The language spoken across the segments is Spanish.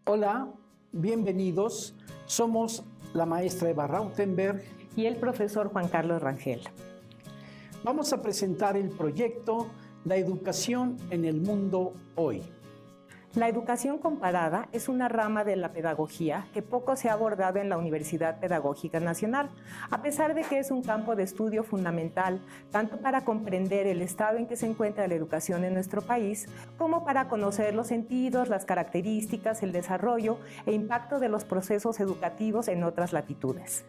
Hola, bienvenidos. Somos la maestra Eva Rautenberg y el profesor Juan Carlos Rangel. Vamos a presentar el proyecto La educación en el mundo hoy. La educación comparada es una rama de la pedagogía que poco se ha abordado en la Universidad Pedagógica Nacional, a pesar de que es un campo de estudio fundamental tanto para comprender el estado en que se encuentra la educación en nuestro país, como para conocer los sentidos, las características, el desarrollo e impacto de los procesos educativos en otras latitudes.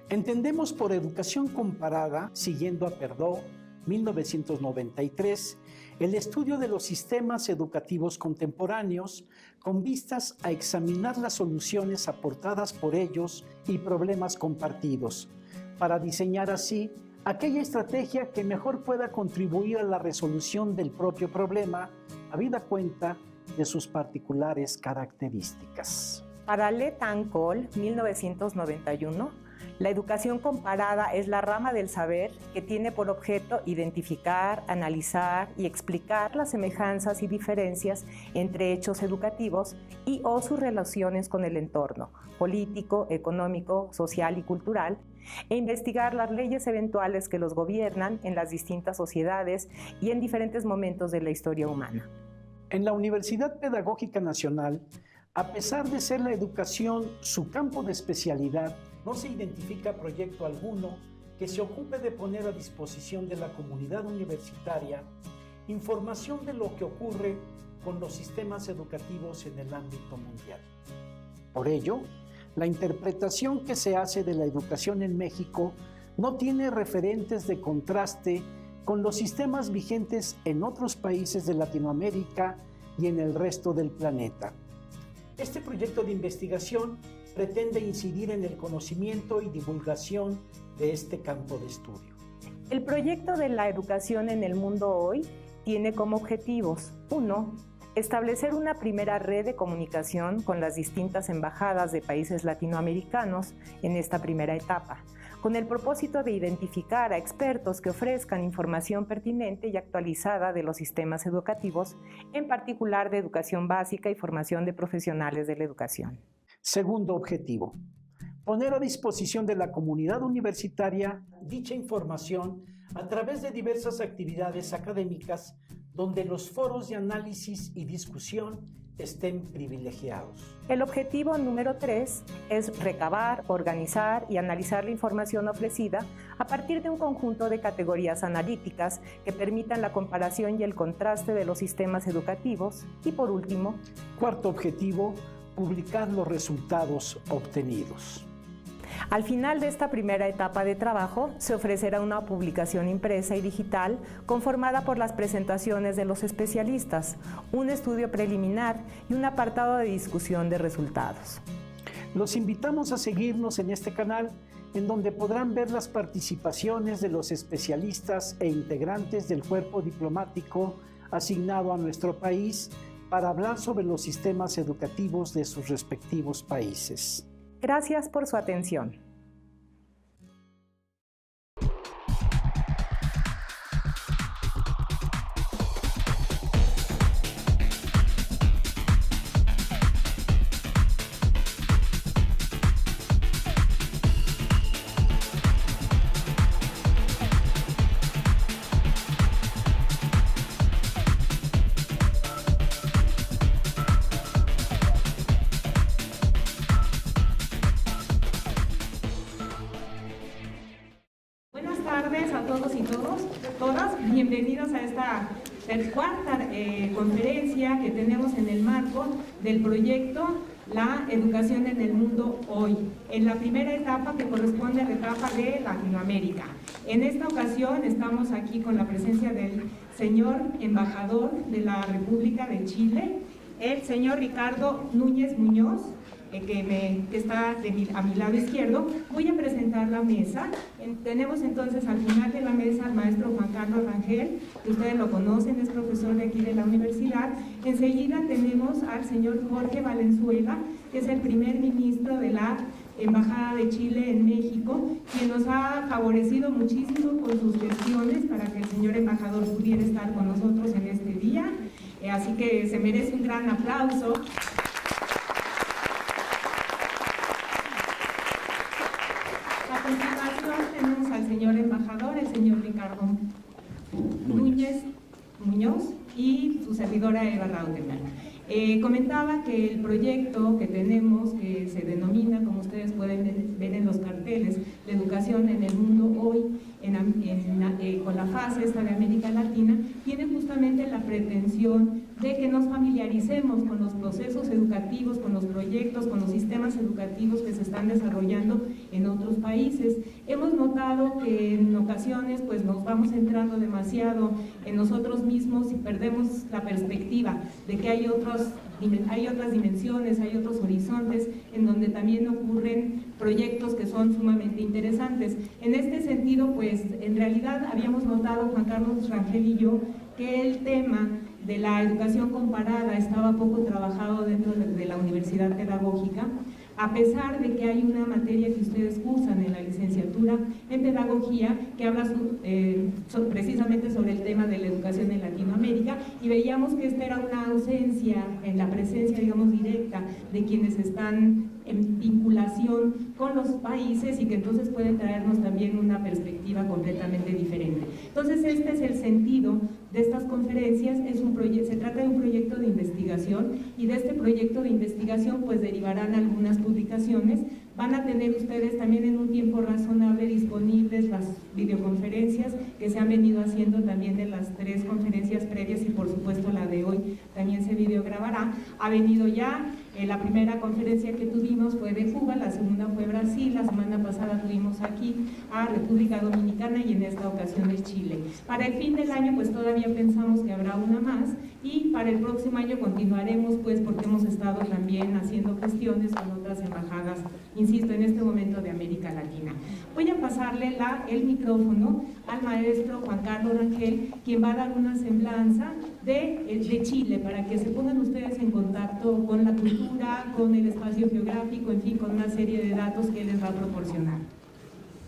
Entendemos por educación comparada, siguiendo a Perdomo, 1993, el estudio de los sistemas educativos contemporáneos con vistas a examinar las soluciones aportadas por ellos y problemas compartidos, para diseñar así aquella estrategia que mejor pueda contribuir a la resolución del propio problema, habida cuenta de sus particulares características. Para Le Tan Col, 1991, la educación comparada es la rama del saber que tiene por objeto identificar, analizar y explicar las semejanzas y diferencias entre hechos educativos y o sus relaciones con el entorno político, económico, social y cultural, e investigar las leyes eventuales que los gobiernan en las distintas sociedades y en diferentes momentos de la historia humana. En la Universidad Pedagógica Nacional, a pesar de ser la educación su campo de especialidad, no se identifica proyecto alguno que se ocupe de poner a disposición de la comunidad universitaria información de lo que ocurre con los sistemas educativos en el ámbito mundial. Por ello, la interpretación que se hace de la educación en México no tiene referentes de contraste con los sistemas vigentes en otros países de Latinoamérica y en el resto del planeta. Este proyecto de investigación pretende incidir en el conocimiento y divulgación de este campo de estudio. El proyecto de la educación en el mundo hoy tiene como objetivos: 1. Establecer una primera red de comunicación con las distintas embajadas de países latinoamericanos en esta primera etapa, con el propósito de identificar a expertos que ofrezcan información pertinente y actualizada de los sistemas educativos, en particular de educación básica y formación de profesionales de la educación. Segundo objetivo, poner a disposición de la comunidad universitaria dicha información a través de diversas actividades académicas donde los foros de análisis y discusión estén privilegiados. El objetivo número 3 es recabar, organizar y analizar la información ofrecida a partir de un conjunto de categorías analíticas que permitan la comparación y el contraste de los sistemas educativos. Y por último, cuarto objetivo, publicar los resultados obtenidos. Al final de esta primera etapa de trabajo, se ofrecerá una publicación impresa y digital conformada por las presentaciones de los especialistas, un estudio preliminar y un apartado de discusión de resultados. Los invitamos a seguirnos en este canal, en donde podrán ver las participaciones de los especialistas e integrantes del cuerpo diplomático asignado a nuestro país para hablar sobre los sistemas educativos de sus respectivos países. Gracias por su atención. Bienvenidos a esta cuarta conferencia que tenemos en el marco del proyecto La educación en el mundo hoy, en la primera etapa que corresponde a la etapa de Latinoamérica. En esta ocasión estamos aquí con la presencia del señor embajador de la República de Chile, el señor Ricardo Núñez Muñoz, que está a mi lado izquierdo, voy a presentar la mesa. Tenemos entonces al final de la mesa al maestro Juan Carlos Rangel, que ustedes lo conocen, es profesor de aquí de la universidad. Enseguida tenemos al señor Jorge Valenzuela, que es el primer ministro de la Embajada de Chile en México, quien nos ha favorecido muchísimo con sus gestiones para que el señor embajador pudiera estar con nosotros en este día. Así que se merece un gran aplauso. A continuación tenemos al señor embajador, el señor Ricardo Muñoz y su servidora Eva Rautenberg. Comentaba que el proyecto que tenemos, que se denomina, como ustedes pueden ver en los carteles, de educación en el mundo hoy, con la fase esta de América Latina, tiene justamente la pretensión de que nos familiaricemos con los procesos educativos, con los proyectos, con los sistemas educativos que se están desarrollando en otros países. Hemos notado que en ocasiones pues nos vamos centrando demasiado en nosotros mismos y perdemos la perspectiva de que hay otras dimensiones, hay otros horizontes en donde también ocurren proyectos que son sumamente interesantes. En este sentido, pues en realidad habíamos notado, Juan Carlos Rangel y yo, que el tema de la educación comparada estaba poco trabajado dentro de la universidad pedagógica, a pesar de que hay una materia que ustedes cursan en la licenciatura en pedagogía que habla precisamente sobre el tema de la educación en Latinoamérica, y veíamos que esta era una ausencia en la presencia, digamos, directa de quienes están en vinculación con los países y que entonces pueden traernos también una perspectiva completamente diferente. Entonces este es el sentido de estas conferencias. Se trata de un proyecto de investigación, y de este proyecto de investigación pues derivarán algunas publicaciones. Van a tener ustedes también en un tiempo razonable disponibles las videoconferencias que se han venido haciendo también de las 3 conferencias previas, y por supuesto la de hoy también se videograbará. Ha venido ya la primera conferencia que tuvimos fue de Cuba, la segunda fue Brasil, la semana pasada tuvimos aquí a República Dominicana y en esta ocasión es Chile. Para el fin del año pues todavía pensamos que habrá una más, y para el próximo año continuaremos pues porque hemos estado también haciendo gestiones con otras embajadas, insisto, en este momento de América Latina. Voy a pasarle el micrófono al maestro Juan Carlos Rangel, quien va a dar una semblanza de Chile, para que se pongan ustedes en contacto con la cultura, con el espacio geográfico, en fin, con una serie de datos que él les va a proporcionar.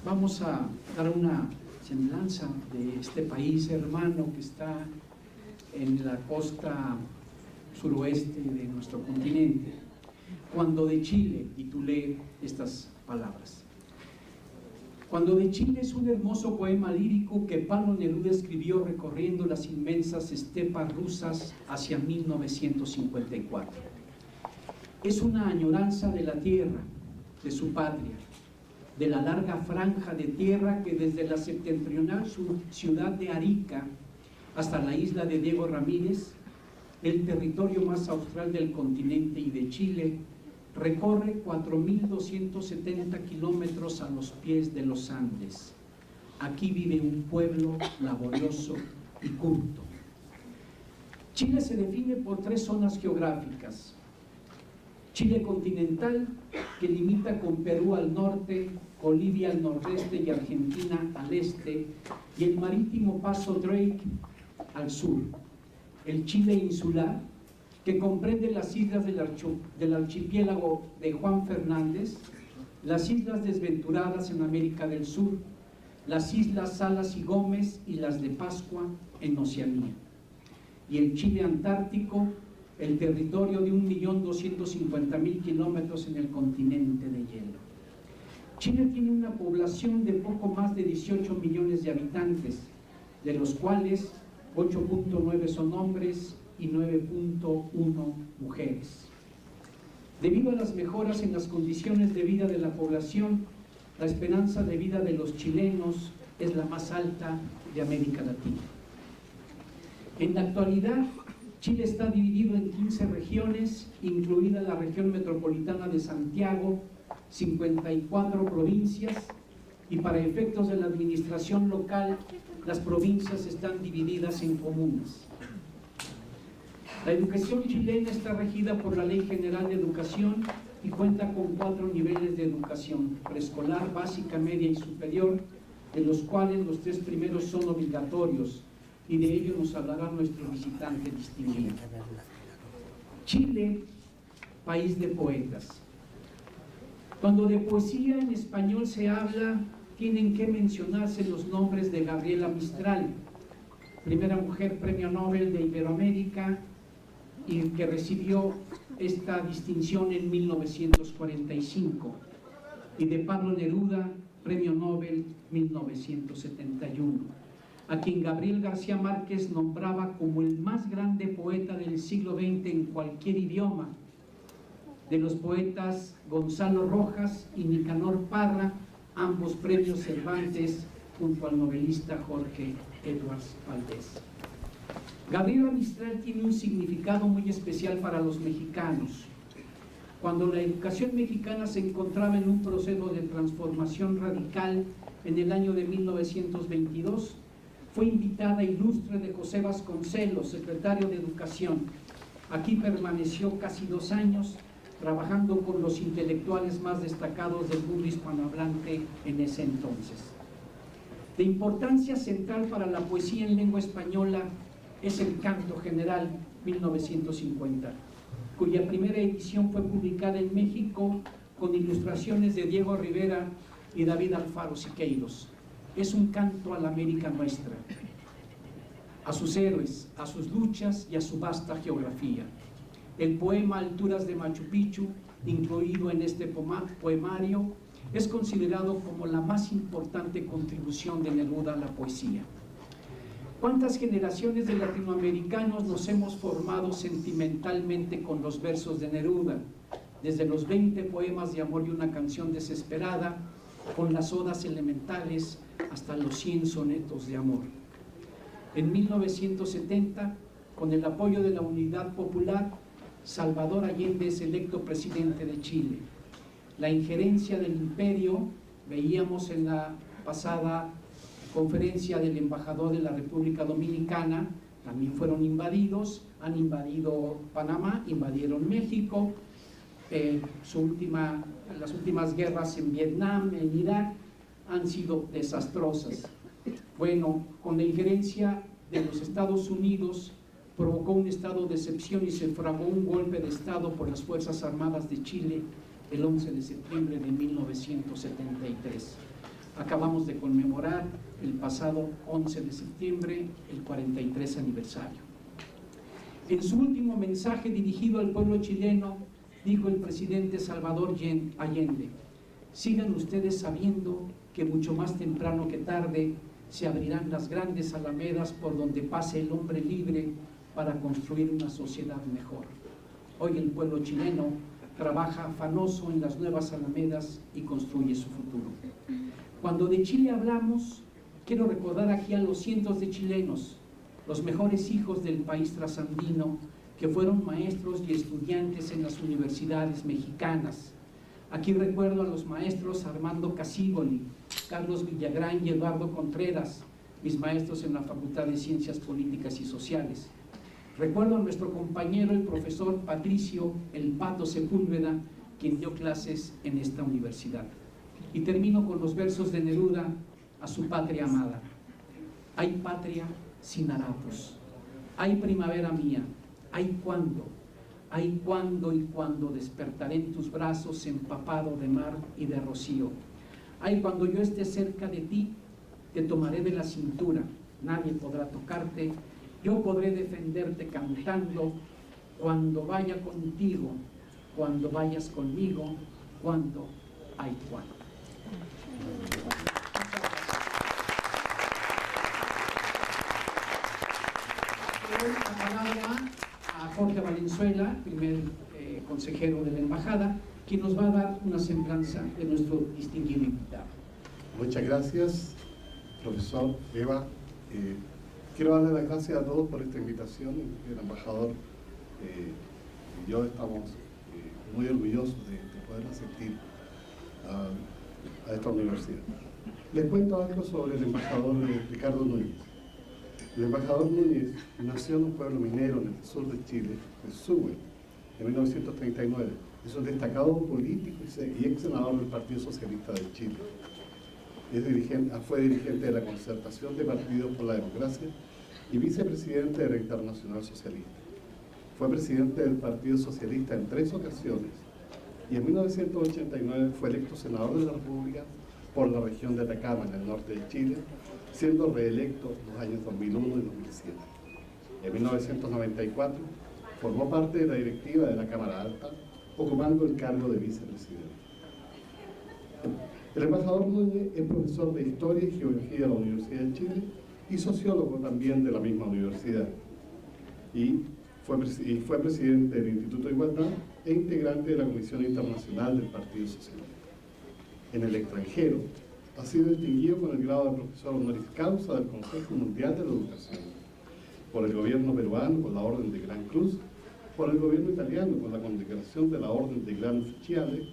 Vamos a dar una semblanza de este país hermano que está en la costa suroeste de nuestro continente. Cuando de Chile, titulé estas palabras. Cuando de Chile es un hermoso poema lírico que Pablo Neruda escribió recorriendo las inmensas estepas rusas hacia 1954. Es una añoranza de la tierra, de su patria, de la larga franja de tierra que desde la septentrional ciudad de Arica hasta la isla de Diego Ramírez, el territorio más austral del continente y de Chile, recorre 4.270 kilómetros a los pies de los Andes. Aquí vive un pueblo laborioso y culto. Chile se define por 3 zonas geográficas. Chile continental, que limita con Perú al norte, Bolivia al nordeste y Argentina al este, y el marítimo paso Drake al sur. El Chile insular, que comprende las islas del archipiélago de Juan Fernández, las islas desventuradas en América del Sur, las islas Salas y Gómez y las de Pascua en Oceanía. Y el Chile antártico, el territorio de 1.250.000 kilómetros en el continente de hielo. Chile tiene una población de poco más de 18 millones de habitantes, de los cuales 8.9 son hombres y 9.1 mujeres. Debido a las mejoras en las condiciones de vida de la población, la esperanza de vida de los chilenos es la más alta de América Latina. En la actualidad, Chile está dividido en 15 regiones, incluida la región metropolitana de Santiago, 54 provincias, y para efectos de la administración local, las provincias están divididas en comunas. La educación chilena está regida por la Ley General de Educación, y cuenta con 4 niveles de educación: preescolar, básica, media y superior, de los cuales los 3 primeros son obligatorios, y de ello nos hablará nuestro visitante distinguido. Chile, país de poetas. Cuando de poesía en español se habla, tienen que mencionarse los nombres de Gabriela Mistral, primera mujer premio Nobel de Iberoamérica, y que recibió esta distinción en 1945, y de Pablo Neruda, premio Nobel 1971, a quien Gabriel García Márquez nombraba como el más grande poeta del siglo XX en cualquier idioma. De los poetas Gonzalo Rojas y Nicanor Parra, ambos premios Cervantes, junto al novelista Jorge Edwards Valdés. Gabriela Mistral tiene un significado muy especial para los mexicanos. Cuando la educación mexicana se encontraba en un proceso de transformación radical en el año de 1922, fue invitada ilustre de José Vasconcelos, secretario de Educación. Aquí permaneció casi 2 años, trabajando con los intelectuales más destacados del mundo hispanohablante en ese entonces. De importancia central para la poesía en lengua española es el Canto General 1950, cuya primera edición fue publicada en México con ilustraciones de Diego Rivera y David Alfaro Siqueiros. Es un canto a la América nuestra, a sus héroes, a sus luchas y a su vasta geografía. El poema Alturas de Machu Picchu, incluido en este poemario, es considerado como la más importante contribución de Neruda a la poesía. ¿Cuántas generaciones de latinoamericanos nos hemos formado sentimentalmente con los versos de Neruda? Desde los 20 poemas de amor y una canción desesperada, con las odas elementales, hasta los 100 sonetos de amor. En 1970, con el apoyo de la Unidad Popular, Salvador Allende es electo presidente de Chile. La injerencia del imperio, veíamos en la pasada conferencia del embajador de la República Dominicana, también fueron invadidos, han invadido Panamá, invadieron México, las últimas guerras en Vietnam, en Irak, han sido desastrosas. Bueno, con la injerencia de los Estados Unidos, provocó un estado de excepción y se fraguó un golpe de Estado por las Fuerzas Armadas de Chile el 11 de septiembre de 1973. Acabamos de conmemorar el pasado 11 de septiembre el 43 aniversario. En su último mensaje dirigido al pueblo chileno, dijo el presidente Salvador Allende: sigan ustedes sabiendo que mucho más temprano que tarde se abrirán las grandes alamedas por donde pase el hombre libre para construir una sociedad mejor. Hoy el pueblo chileno trabaja afanoso en las nuevas alamedas y construye su futuro. Cuando de Chile hablamos, quiero recordar aquí a los cientos de chilenos, los mejores hijos del país trasandino, que fueron maestros y estudiantes en las universidades mexicanas. Aquí recuerdo a los maestros Armando Casígoli, Carlos Villagrán y Eduardo Contreras, mis maestros en la Facultad de Ciencias Políticas y Sociales. Recuerdo a nuestro compañero, el profesor Patricio El Pato Sepúlveda, quien dio clases en esta universidad. Y termino con los versos de Neruda a su patria amada. Hay patria sin harapos, hay primavera mía, hay cuando y cuando despertaré en tus brazos empapado de mar y de rocío. Ay, cuando yo esté cerca de ti, te tomaré de la cintura, nadie podrá tocarte, yo podré defenderte cantando, cuando vaya contigo, cuando vayas conmigo, cuando hay cuando. La palabra a Jorge Valenzuela, primer consejero de la embajada, quien nos va a dar una semblanza de nuestro distinguido invitado. Muchas gracias, profesor Eva. Quiero darle las gracias a todos por esta invitación. El embajador y yo estamos muy orgullosos de poder asistir a esta universidad. Les cuento algo sobre el embajador Ricardo Núñez. El embajador Núñez nació en un pueblo minero en el sur de Chile, en Suwe, en 1939. Es un destacado político y ex senador del Partido Socialista de Chile. Fue dirigente de la Concertación de Partidos por la Democracia y vicepresidente de la Internacional Socialista. Fue presidente del Partido Socialista en 3 ocasiones y en 1989 fue electo senador de la República por la región de Atacama, en el norte de Chile, siendo reelecto en los años 2001 y 2007. En 1994 formó parte de la directiva de la Cámara Alta, ocupando el cargo de vicepresidente. El embajador Núñez es profesor de Historia y Geografía de la Universidad de Chile y sociólogo también de la misma universidad. Y fue presidente del Instituto de Igualdad e integrante de la Comisión Internacional del Partido Socialista. En el extranjero, ha sido distinguido con el grado de profesor honoris causa del Consejo Mundial de la Educación, por el gobierno peruano con la Orden de Gran Cruz, por el gobierno italiano con la condecoración de la Orden de Gran Ufficiale,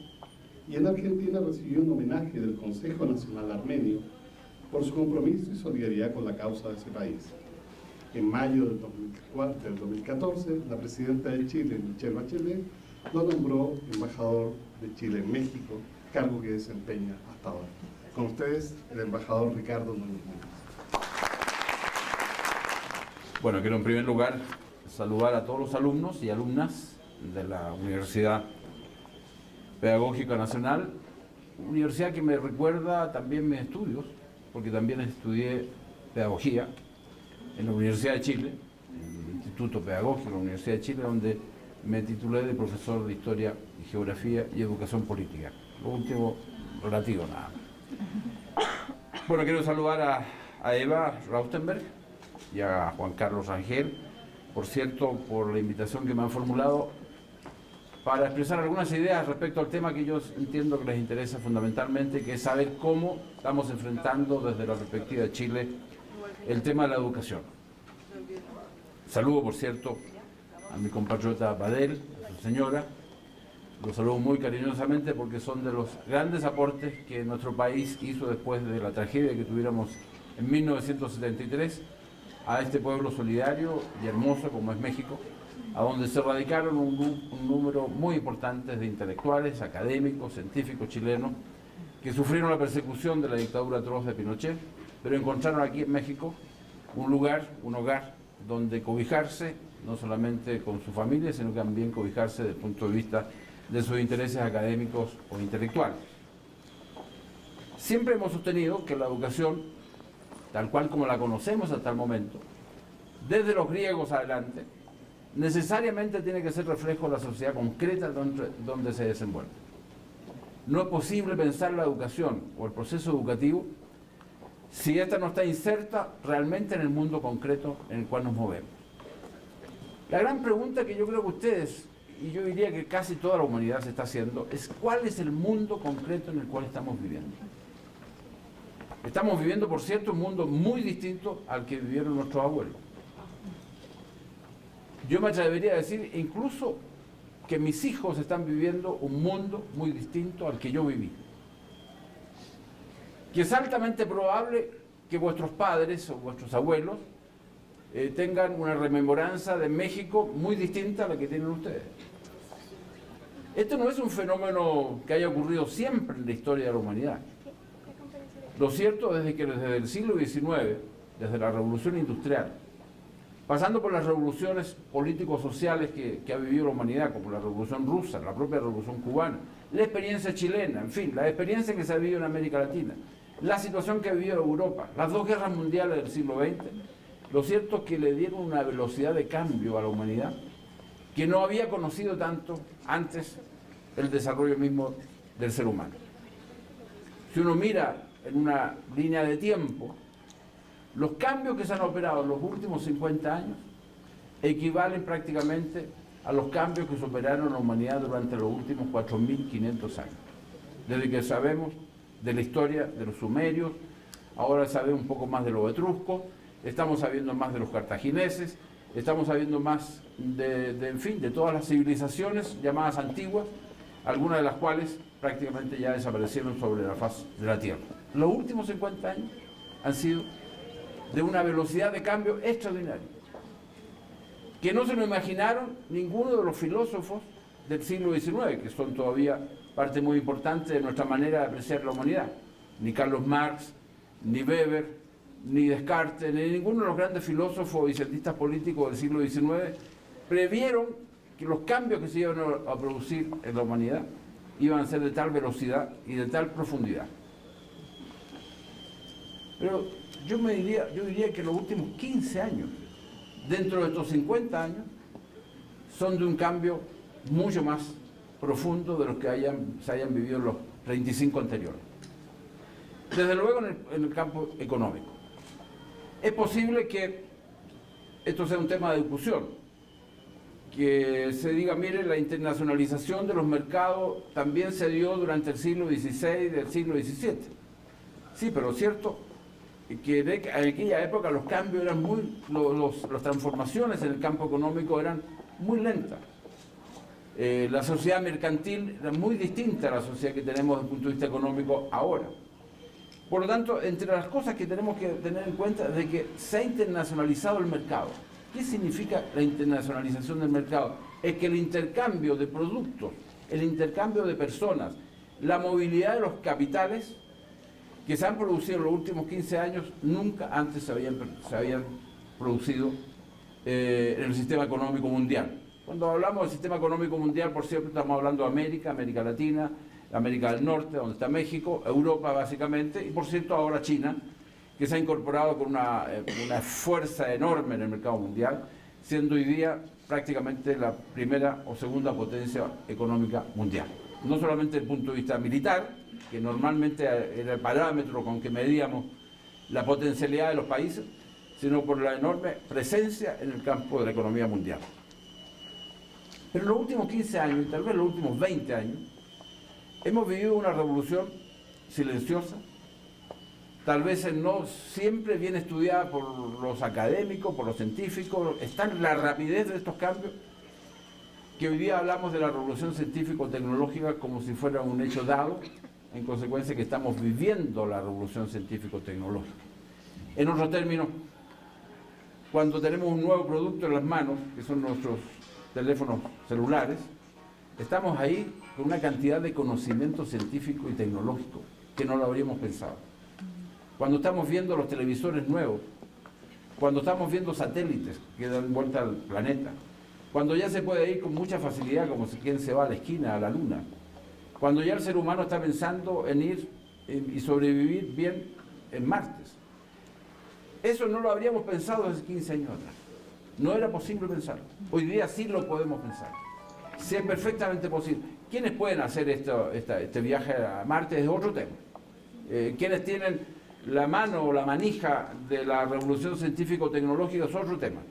y en Argentina recibió un homenaje del Consejo Nacional Armenio por su compromiso y solidaridad con la causa de ese país. En mayo del 2014, la presidenta de Chile, Michelle Bachelet, lo nombró embajador de Chile en México, cargo que desempeña hasta ahora. Con ustedes, el embajador Ricardo Núñez. Bueno, quiero en primer lugar saludar a todos los alumnos y alumnas de la Universidad Pedagógica Nacional, universidad que me recuerda también mis estudios, porque también estudié pedagogía en la Universidad de Chile, en el Instituto Pedagógico de la Universidad de Chile, donde me titulé de profesor de Historia y Geografía y Educación Política. Lo último relativo nada más. Bueno, quiero saludar a Eva Raustenberg y a Juan Carlos Rangel, por cierto, por la invitación que me han formulado para expresar algunas ideas respecto al tema que yo entiendo que les interesa fundamentalmente, que es saber cómo estamos enfrentando desde la perspectiva de Chile el tema de la educación. Saludo, por cierto, a mi compatriota Badel, a su señora. Los saludo muy cariñosamente porque son de los grandes aportes que nuestro país hizo después de la tragedia que tuviéramos en 1973 a este pueblo solidario y hermoso como es México, a donde se radicaron un número muy importante de intelectuales, académicos, científicos chilenos que sufrieron la persecución de la dictadura atroz de Pinochet, pero encontraron aquí en México un lugar, un hogar, donde cobijarse, no solamente con su familia, sino también cobijarse desde el punto de vista de sus intereses académicos o intelectuales. Siempre hemos sostenido que la educación, tal cual como la conocemos hasta el momento, desde los griegos adelante, necesariamente tiene que ser reflejo de la sociedad concreta donde se desenvuelve. No es posible pensar la educación o el proceso educativo si esta no está inserta realmente en el mundo concreto en el cual nos movemos. La gran pregunta que yo creo que ustedes, y yo diría que casi toda la humanidad se está haciendo, es ¿cuál es el mundo concreto en el cual estamos viviendo? Estamos viviendo, por cierto, un mundo muy distinto al que vivieron nuestros abuelos. Yo me atrevería a decir incluso que mis hijos están viviendo un mundo muy distinto al que yo viví. Que es altamente probable que vuestros padres o vuestros abuelos tengan una rememoranza de México muy distinta a la que tienen ustedes. Esto no es un fenómeno que haya ocurrido siempre en la historia de la humanidad. Lo cierto es que desde el siglo XIX, desde la Revolución Industrial, pasando por las revoluciones político-sociales que ha vivido la humanidad, como la Revolución Rusa, la propia Revolución Cubana, la experiencia chilena, en fin, la experiencia que se ha vivido en América Latina, la situación que ha vivido Europa, las 2 guerras mundiales del siglo XX, lo cierto es que le dieron una velocidad de cambio a la humanidad que no había conocido tanto antes el desarrollo mismo del ser humano. Si uno mira en una línea de tiempo, los cambios que se han operado en los últimos 50 años equivalen prácticamente a los cambios que se operaron en la humanidad durante los últimos 4.500 años. Desde que sabemos de la historia de los sumerios, ahora sabemos un poco más de los etruscos, estamos sabiendo más de los cartagineses, estamos sabiendo más en fin, de todas las civilizaciones llamadas antiguas, algunas de las cuales prácticamente ya desaparecieron sobre la faz de la Tierra. Los últimos 50 años han sido de una velocidad de cambio extraordinaria, que no se lo imaginaron ninguno de los filósofos del siglo XIX, que son todavía parte muy importante de nuestra manera de apreciar la humanidad. Ni Carlos Marx, ni Weber, ni Descartes, ni ninguno de los grandes filósofos y cientistas políticos del siglo XIX previeron que los cambios que se iban a producir en la humanidad iban a ser de tal velocidad y de tal profundidad. Pero yo diría que los últimos 15 años, dentro de estos 50 años, son de un cambio mucho más profundo de los que se hayan vivido en los 35 anteriores. Desde luego en el campo económico. Es posible que esto sea un tema de discusión, que se diga, mire, la internacionalización de los mercados también se dio durante el siglo XVI y del siglo XVII. Sí, pero es cierto que en aquella época los cambios eran las transformaciones en el campo económico eran muy lentas. La sociedad mercantil era muy distinta a la sociedad que tenemos desde el punto de vista económico ahora. Por lo tanto, entre las cosas que tenemos que tener en cuenta es de que se ha internacionalizado el mercado. ¿Qué significa la internacionalización del mercado? Es que el intercambio de productos, el intercambio de personas, la movilidad de los capitales que se han producido en los últimos 15 años nunca antes se habían producido en el sistema económico mundial. Cuando hablamos del sistema económico mundial, por cierto, estamos hablando de América Latina, América del Norte, donde está México, Europa básicamente, y por cierto ahora China, que se ha incorporado con una fuerza enorme en el mercado mundial, siendo hoy día prácticamente la primera o segunda potencia económica mundial. No solamente desde el punto de vista militar, que normalmente era el parámetro con que medíamos la potencialidad de los países, sino por la enorme presencia en el campo de la economía mundial. Pero en los últimos 15 años, y tal vez los últimos 20 años, hemos vivido una revolución silenciosa, tal vez no siempre bien estudiada por los académicos, por los científicos. Está en la rapidez de estos cambios, que hoy día hablamos de la revolución científico-tecnológica como si fuera un hecho dado, en consecuencia que estamos viviendo la revolución científico-tecnológica. En otros términos, cuando tenemos un nuevo producto en las manos, que son nuestros teléfonos celulares, estamos ahí con una cantidad de conocimiento científico y tecnológico que no lo habríamos pensado. Cuando estamos viendo los televisores nuevos, cuando estamos viendo satélites que dan vuelta al planeta, cuando ya se puede ir con mucha facilidad, como quien se va a la esquina, a la luna, cuando ya el ser humano está pensando en ir y sobrevivir bien en Marte. Eso no lo habríamos pensado hace 15 años atrás. No era posible pensarlo. Hoy día sí lo podemos pensar. Sí, es perfectamente posible. ¿Quiénes pueden hacer este viaje a Marte? Es otro tema. ¿Quiénes tienen la mano o la manija de la revolución científico-tecnológica? Es otro tema.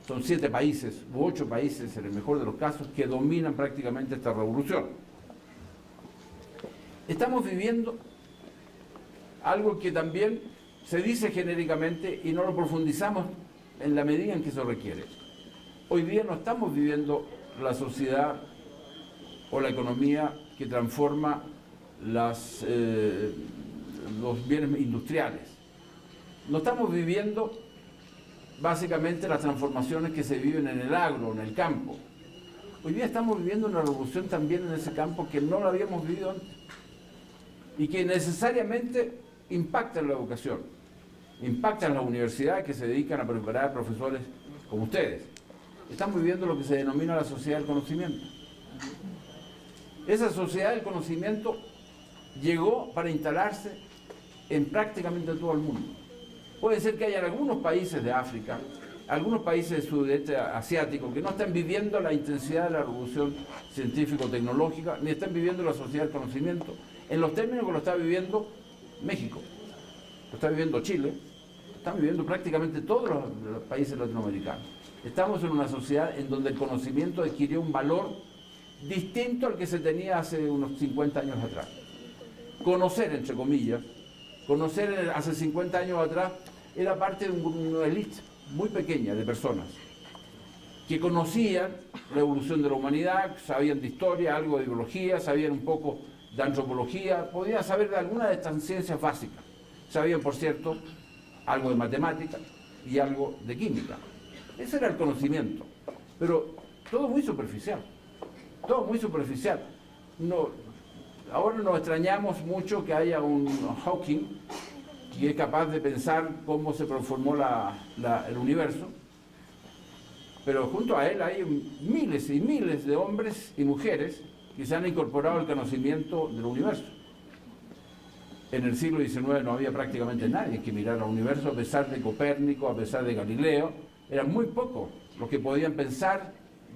Son 7 países u 8 países, en el mejor de los casos, que dominan prácticamente esta revolución. Estamos viviendo algo que también se dice genéricamente y no lo profundizamos en la medida en que se requiere. Hoy día no estamos viviendo la sociedad o la economía que transforma los bienes industriales. No estamos viviendo básicamente las transformaciones que se viven en el agro, en el campo. Hoy día estamos viviendo una revolución también en ese campo que no lo habíamos vivido antes y que necesariamente impacta en la educación, impacta en las universidades que se dedican a preparar profesores como ustedes. Estamos viviendo lo que se denomina la sociedad del conocimiento. Esa sociedad del conocimiento llegó para instalarse en prácticamente todo el mundo. Puede ser que haya algunos países de África, algunos países del sudeste asiático que no están viviendo la intensidad de la revolución científico-tecnológica, ni están viviendo la sociedad del conocimiento en los términos que lo está viviendo México, lo está viviendo Chile, lo están viviendo prácticamente todos los países latinoamericanos. Estamos en una sociedad en donde el conocimiento adquirió un valor distinto al que se tenía hace unos 50 años atrás. Conocer, entre comillas, conocer hace 50 años atrás era parte de una élite muy pequeña de personas que conocían la evolución de la humanidad, sabían de historia, algo de biología, sabían un poco de antropología, podían saber de alguna de estas ciencias básicas. Sabían, por cierto, algo de matemática y algo de química. Ese era el conocimiento, pero todo muy superficial. todo muy superficial. No, ahora nos extrañamos mucho que haya un Hawking que es capaz de pensar cómo se transformó el universo, pero junto a él hay miles y miles de hombres y mujeres que se han incorporado al conocimiento del universo. En el siglo XIX no había prácticamente nadie que mirara al universo, a pesar de Copérnico, a pesar de Galileo. Eran muy pocos los que podían pensar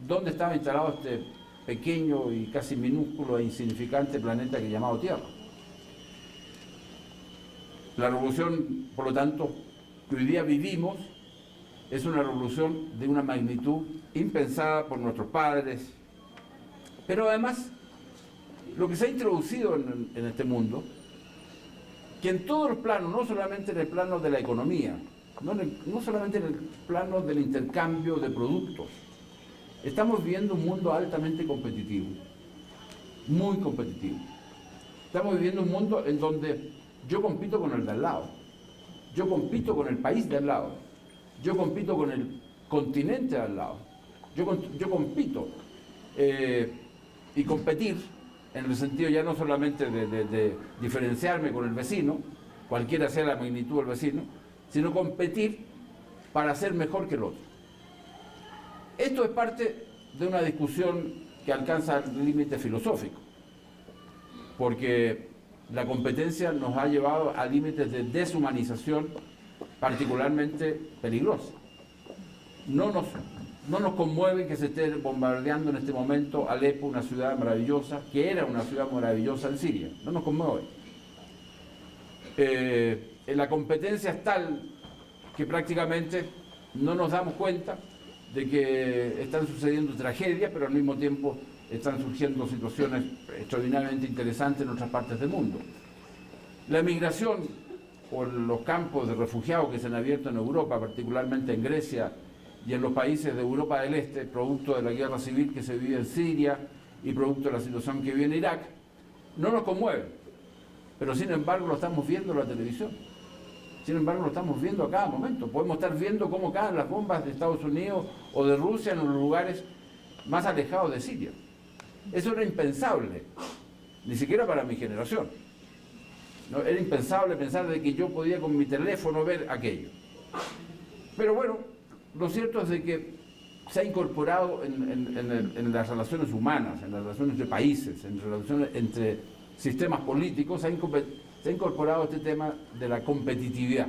dónde estaba instalado este pequeño y casi minúsculo e insignificante planeta que llamado Tierra. La revolución, por lo tanto, que hoy día vivimos, es una revolución de una magnitud impensada por nuestros padres. Pero además, lo que se ha introducido en este mundo, que en todos los planos, no solamente en el plano de la economía, no solamente en el plano del intercambio de productos, estamos viviendo un mundo altamente competitivo, muy competitivo. Estamos viviendo un mundo en donde yo compito con el de al lado, yo compito con el país de al lado, yo compito con el continente de al lado, yo compito y competir en el sentido ya no solamente de diferenciarme con el vecino, cualquiera sea la magnitud del vecino, sino competir para ser mejor que el otro. Esto es parte de una discusión que alcanza el límite filosófico, porque la competencia nos ha llevado a límites de deshumanización particularmente peligrosos. No nos conmueve que se esté bombardeando en este momento Alepo, una ciudad maravillosa, que era una ciudad maravillosa en Siria. No nos conmueve. La competencia es tal que prácticamente no nos damos cuenta de que están sucediendo tragedias, pero al mismo tiempo están surgiendo situaciones extraordinariamente interesantes en otras partes del mundo. La migración por los campos de refugiados que se han abierto en Europa, particularmente en Grecia y en los países de Europa del Este, producto de la guerra civil que se vive en Siria y producto de la situación que vive en Irak, no nos conmueve, pero sin embargo lo estamos viendo en la televisión. Sin embargo, lo estamos viendo a cada momento. Podemos estar viendo cómo caen las bombas de Estados Unidos o de Rusia en los lugares más alejados de Siria. Eso era impensable, ni siquiera para mi generación. ¿No? Era impensable pensar de que yo podía con mi teléfono ver aquello. Pero bueno, lo cierto es de que se ha incorporado en las relaciones humanas, en las relaciones entre países, en relaciones entre sistemas políticos, se ha incorporado este tema de la competitividad,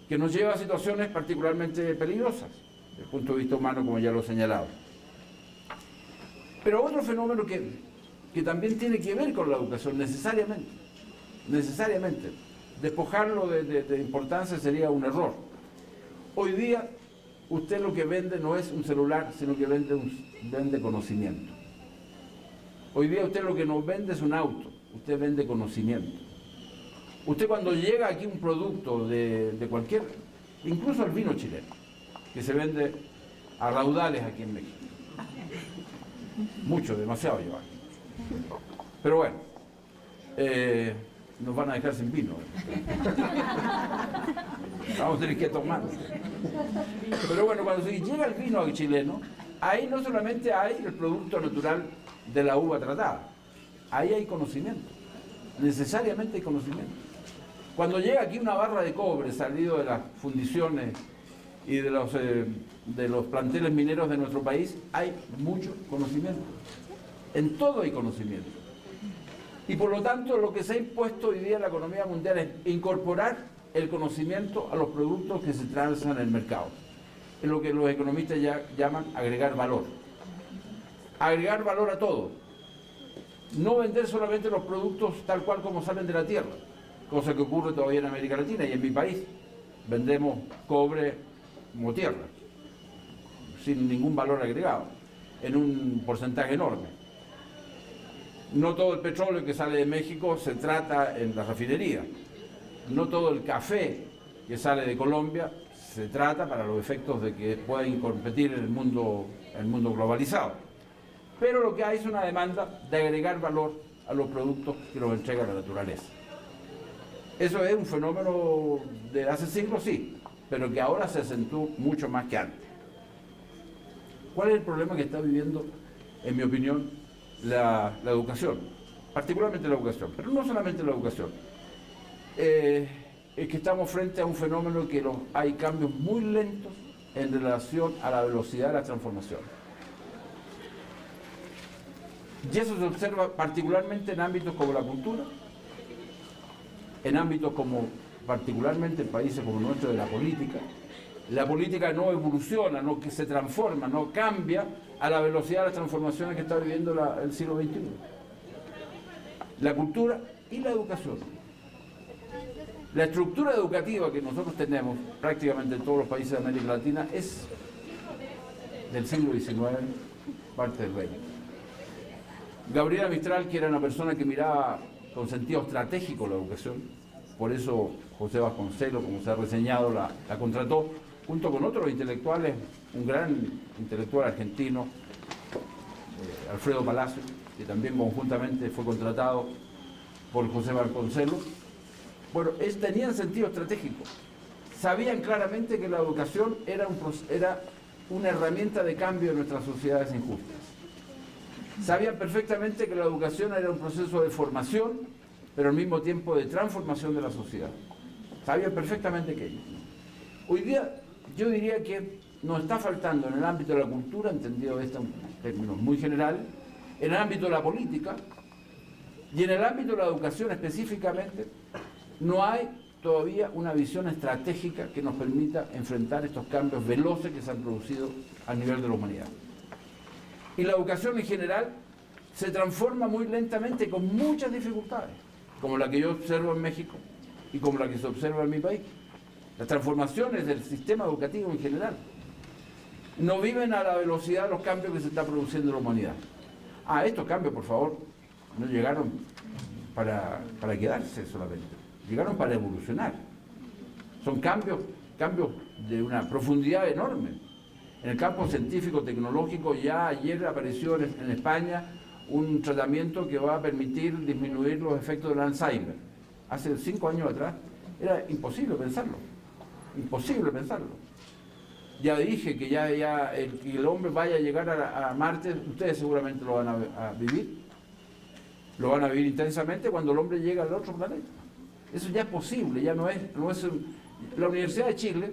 que nos lleva a situaciones particularmente peligrosas, desde el punto de vista humano, como ya lo he señalado. Pero otro fenómeno que también tiene que ver con la educación, necesariamente, despojarlo de importancia sería un error. Hoy día, usted lo que vende no es un celular, sino que vende conocimiento. Hoy día usted lo que nos vende es un auto, usted vende conocimiento. Usted cuando llega aquí un producto de cualquier, incluso el vino chileno, que se vende a raudales aquí en México. Mucho, demasiado llevar. Pero bueno, nos van a dejar sin vino. Vamos a tener que tomar. Pero bueno, cuando se llega el vino chileno, ahí no solamente hay el producto natural de la uva tratada, ahí hay conocimiento, necesariamente hay conocimiento. Cuando llega aquí una barra de cobre salido de las fundiciones y de los planteles mineros de nuestro país, hay mucho conocimiento. En todo hay conocimiento. Y por lo tanto, lo que se ha impuesto hoy día en la economía mundial es incorporar el conocimiento a los productos que se transan en el mercado. Es lo que los economistas ya llaman agregar valor. Agregar valor a todo. No vender solamente los productos tal cual como salen de la tierra, cosa que ocurre todavía en América Latina y en mi país. Vendemos cobre como tierra, sin ningún valor agregado, en un porcentaje enorme. No todo el petróleo que sale de México se trata en la refinería. No todo el café que sale de Colombia se trata para los efectos de que puedan competir en el mundo globalizado. Pero lo que hay es una demanda de agregar valor a los productos que nos entrega la naturaleza. Eso es un fenómeno de hace siglos, sí, pero que ahora se acentuó mucho más que antes. ¿Cuál es el problema que está viviendo, en mi opinión, la educación, particularmente la educación, pero no solamente la educación. Es que estamos frente a un fenómeno que hay cambios muy lentos en relación a la velocidad de la transformación. Y eso se observa particularmente en ámbitos como la cultura, en ámbitos como, particularmente en países como el nuestro, de la política. La política no evoluciona, no que se transforma, no cambia a la velocidad de las transformaciones que está viviendo el siglo XXI. La cultura y la educación. La estructura educativa que nosotros tenemos prácticamente en todos los países de América Latina es del siglo XIX, parte del XX. Gabriela Mistral, que era una persona que miraba con sentido estratégico la educación, por eso José Vasconcelos, como se ha reseñado, la contrató junto con otros intelectuales, un gran intelectual argentino, Alfredo Palacio, que también conjuntamente fue contratado por José Vasconcelos. Bueno, tenían sentido estratégico. Sabían claramente que la educación era una herramienta de cambio en nuestras sociedades injustas. Sabían perfectamente que la educación era un proceso de formación, pero al mismo tiempo de transformación de la sociedad. Sabían perfectamente que ello. Hoy día yo diría que nos está faltando en el ámbito de la cultura, entendido esto en términos muy generales, en el ámbito de la política y en el ámbito de la educación específicamente, no hay todavía una visión estratégica que nos permita enfrentar estos cambios veloces que se han producido a nivel de la humanidad. Y la educación en general se transforma muy lentamente con muchas dificultades, como la que yo observo en México y como la que se observa en mi país. Las transformaciones del sistema educativo en general no viven a la velocidad de los cambios que se está produciendo en la humanidad. Estos cambios, por favor, no llegaron para quedarse solamente, llegaron para evolucionar. Son cambios de una profundidad enorme. En el campo científico-tecnológico ya ayer apareció en España un tratamiento que va a permitir disminuir los efectos del Alzheimer. Hace 5 años atrás era imposible pensarlo. Imposible pensarlo. Ya dije que ya el hombre vaya a llegar a Marte, ustedes seguramente lo van a vivir. Lo van a vivir intensamente cuando el hombre llega al otro planeta. Eso ya es posible, ya no es la Universidad de Chile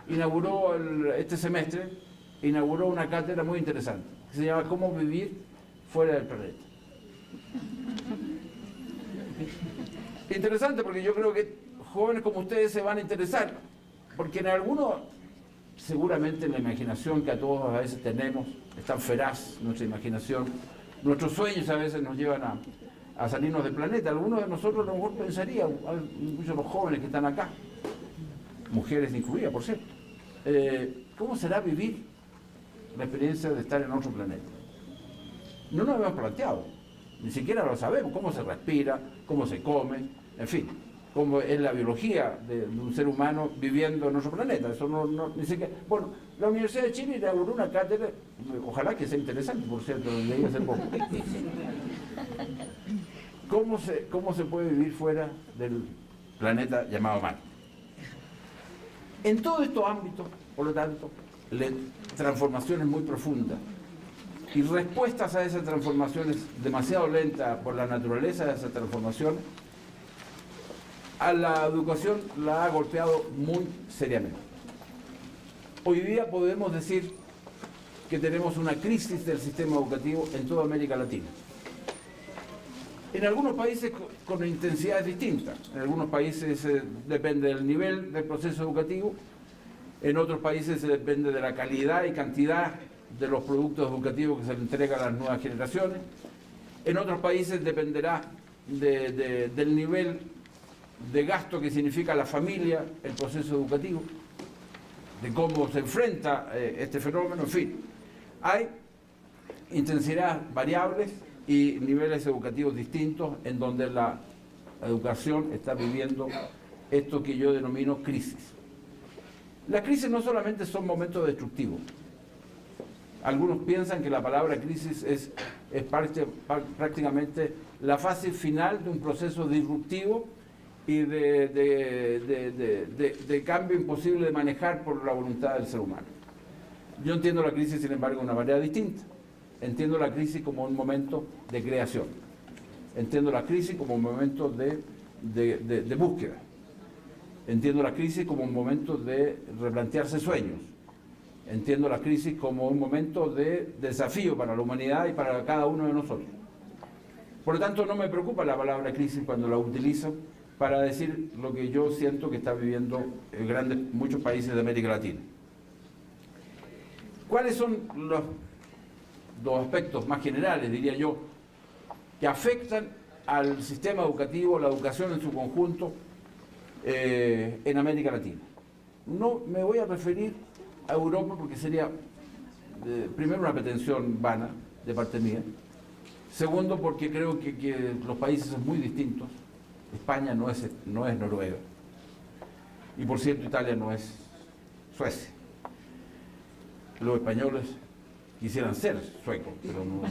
inauguró este semestre una cátedra muy interesante que se llama ¿Cómo vivir fuera del planeta? Interesante porque yo creo que jóvenes como ustedes se van a interesar, porque en algunos, seguramente en la imaginación que a todos a veces tenemos, es tan feraz nuestra imaginación, nuestros sueños a veces nos llevan a salirnos del planeta. Algunos de nosotros a lo mejor pensarían, muchos de los jóvenes que están acá, mujeres incluidas, por cierto, ¿cómo será vivir la experiencia de estar en otro planeta? No nos habíamos planteado, ni siquiera lo sabemos, cómo se respira, cómo se come, en fin, cómo es la biología de un ser humano viviendo en otro planeta. Eso ni siquiera. Bueno, la Universidad de Chile inauguró una cátedra, ojalá que sea interesante, por cierto, leí hace poco. ¿Cómo se puede vivir fuera del planeta llamado Marte? En todos estos ámbitos, por lo tanto, transformaciones muy profundas y respuestas a esas transformaciones demasiado lentas por la naturaleza de esas transformaciones, a la educación la ha golpeado muy seriamente. Hoy día podemos decir que tenemos una crisis del sistema educativo en toda América Latina. En algunos países con intensidades distintas. En algunos países depende del nivel del proceso educativo, en otros países depende de la calidad y cantidad de los productos educativos que se le entregan a las nuevas generaciones. En otros países dependerá del nivel de gasto que significa la familia, el proceso educativo, de cómo se enfrenta este fenómeno, en fin. Hay intensidades variables y niveles educativos distintos en donde la educación está viviendo esto que yo denomino crisis. Las crisis no solamente son momentos destructivos. Algunos piensan que la palabra crisis es prácticamente la fase final de un proceso disruptivo y de cambio imposible de manejar por la voluntad del ser humano. Yo entiendo la crisis, sin embargo, de una manera distinta. entiendo la crisis como un momento de creación. Entiendo la crisis como un momento de búsqueda. Entiendo la crisis como un momento de replantearse sueños. Entiendo la crisis como un momento de desafío para la humanidad y para cada uno de nosotros. Por lo tanto, no me preocupa la palabra crisis cuando la utilizo para decir lo que yo siento que está viviendo muchos países de América Latina. ¿Cuáles son los aspectos más generales, diría yo, que afectan al sistema educativo, la educación en su conjunto en América Latina? No me voy a referir a Europa porque sería, primero, una pretensión vana de parte mía. Segundo, porque creo que los países son muy distintos. España no es Noruega. Y por cierto, Italia no es Suecia. Los españoles quisieran ser suecos, pero no.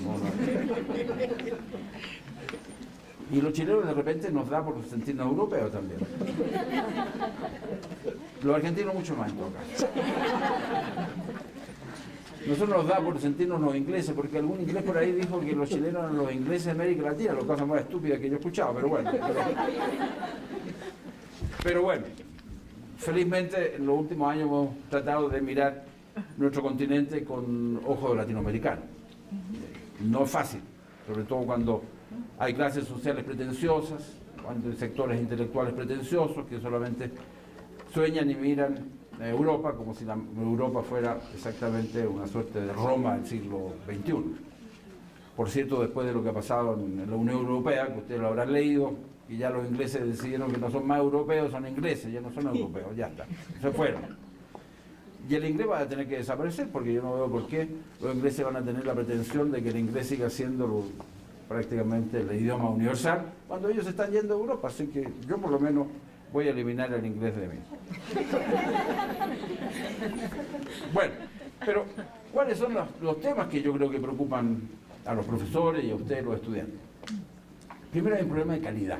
Y los chilenos de repente nos da por sentirnos europeos también. Los argentinos mucho más en todo caso. Nosotros nos da por sentirnos los ingleses, porque algún inglés por ahí dijo que los chilenos eran los ingleses de América Latina, la cosa más estúpida que yo he escuchado, pero bueno. Pero bueno, felizmente en los últimos años hemos tratado de mirar nuestro continente con ojos latinoamericanos. No es fácil, sobre todo cuando hay clases sociales pretenciosas, cuando hay sectores intelectuales pretenciosos que solamente sueñan y miran a Europa como si Europa fuera exactamente una suerte de Roma del siglo XXI. Por cierto, después de lo que ha pasado en la Unión Europea, que ustedes lo habrán leído, y ya los ingleses decidieron que no son más europeos, son ingleses, ya no son europeos, ya está, se fueron. Y el inglés va a tener que desaparecer, porque yo no veo por qué los ingleses van a tener la pretensión de que el inglés siga siendo prácticamente el idioma universal, cuando ellos están yendo a Europa, así que yo por lo menos voy a eliminar el inglés de mí. Bueno, pero ¿cuáles son los temas que yo creo que preocupan a los profesores y a ustedes, los estudiantes? Primero hay un problema de calidad.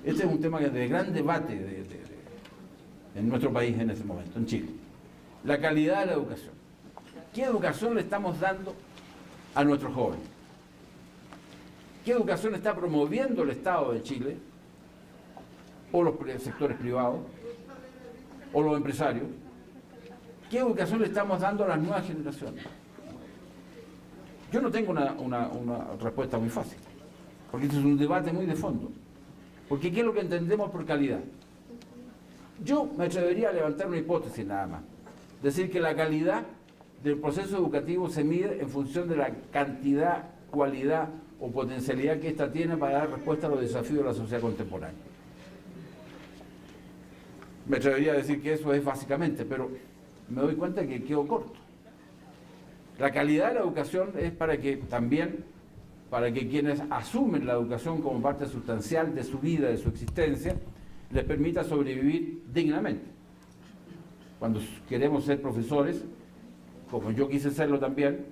Este es un tema de gran debate en nuestro país en este momento, en Chile. La calidad de la educación. ¿Qué educación le estamos dando a nuestros jóvenes? ¿Qué educación está promoviendo el Estado de Chile, o los sectores privados, o los empresarios? ¿Qué educación le estamos dando a las nuevas generaciones? Yo no tengo una respuesta muy fácil, porque este es un debate muy de fondo. Porque ¿qué es lo que entendemos por calidad? Yo me atrevería a levantar una hipótesis nada más. Decir que la calidad del proceso educativo se mide en función de la cantidad, cualidad o potencialidad que ésta tiene para dar respuesta a los desafíos de la sociedad contemporánea. Me atrevería a decir que eso es básicamente, pero me doy cuenta que quedo corto. La calidad de la educación es para que quienes asumen la educación como parte sustancial de su vida, de su existencia, les permita sobrevivir dignamente. Cuando queremos ser profesores, como yo quise serlo también,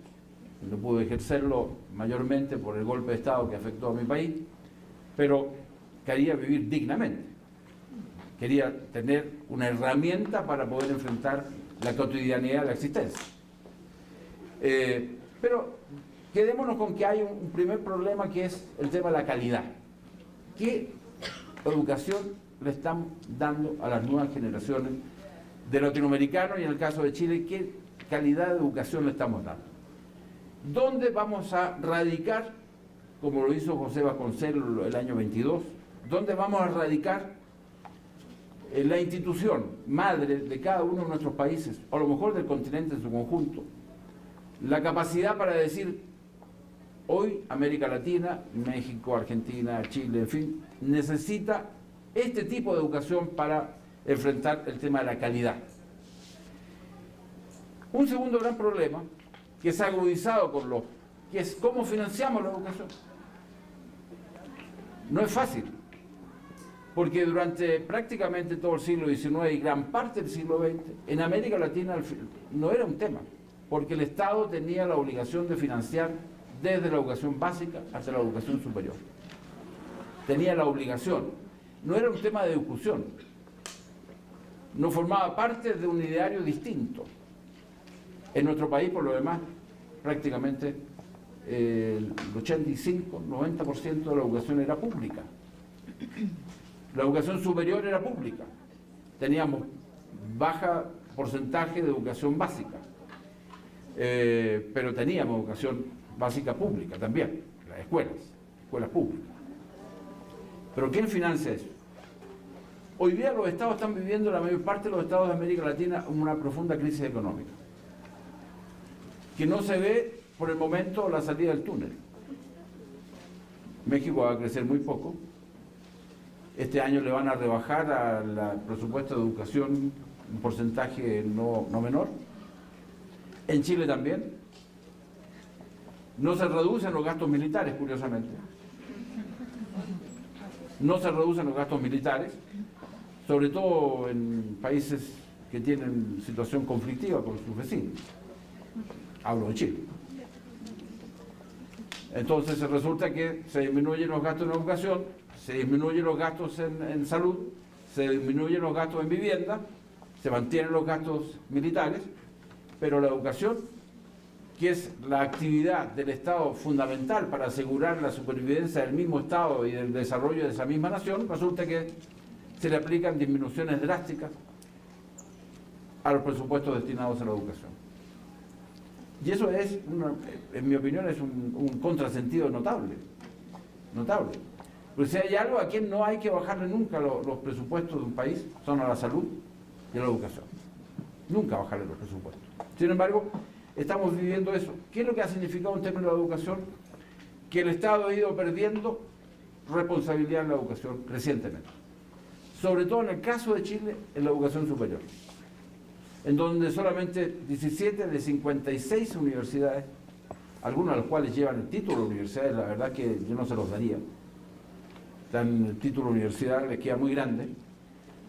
no pude ejercerlo mayormente por el golpe de Estado que afectó a mi país, pero quería vivir dignamente. Quería tener una herramienta para poder enfrentar la cotidianidad de la existencia. Pero quedémonos con que hay un primer problema, que es el tema de la calidad. ¿Qué educación le estamos dando a las nuevas generaciones de latinoamericanos, y en el caso de Chile, qué calidad de educación le estamos dando? ¿Dónde vamos a radicar, como lo hizo José Vasconcelos el año 22, dónde vamos a radicar la institución madre de cada uno de nuestros países, o a lo mejor del continente en su conjunto, la capacidad para decir: hoy América Latina, México, Argentina, Chile, en fin, necesita este tipo de educación para enfrentar el tema de la calidad? Un segundo gran problema que se ha agudizado que es cómo financiamos la educación. No es fácil, porque durante prácticamente todo el siglo XIX y gran parte del siglo XX, en América Latina no era un tema, porque el Estado tenía la obligación de financiar desde la educación básica hasta la educación superior. Tenía la obligación. No era un tema de discusión. No formaba parte de un ideario distinto. En nuestro país, por lo demás, prácticamente el 85-90% de la educación era pública. La educación superior era pública. Teníamos baja porcentaje de educación básica, pero teníamos educación básica pública también, las escuelas públicas. ¿Pero quién financia eso? Hoy día los estados están viviendo, la mayor parte de los estados de América Latina, una profunda crisis económica, que no se ve por el momento la salida del túnel. México va a crecer muy poco. Este año le van a rebajar al presupuesto de educación un porcentaje no menor. En Chile también. No se reducen los gastos militares, curiosamente. No se reducen los gastos militares, sobre todo en países que tienen situación conflictiva con sus vecinos. Hablo de Chile. Entonces resulta que se disminuyen los gastos en educación, se disminuyen los gastos en salud, se disminuyen los gastos en vivienda, se mantienen los gastos militares, pero la educación, que es la actividad del Estado fundamental para asegurar la supervivencia del mismo Estado y del desarrollo de esa misma nación, resulta que se le aplican disminuciones drásticas a los presupuestos destinados a la educación. Y eso es, en mi opinión, es un contrasentido notable. Notable. Porque si hay algo a quien no hay que bajarle nunca los presupuestos de un país, son a la salud y a la educación. Nunca bajarle los presupuestos. Sin embargo, estamos viviendo eso. ¿Qué es lo que ha significado en términos de la educación? Que el Estado ha ido perdiendo responsabilidad en la educación recientemente. Sobre todo en el caso de Chile, en la educación superior, en donde solamente 17 de 56 universidades, algunas de las cuales llevan el título de universidades, la verdad que yo no se los daría, dan el título de universidad, les queda muy grande,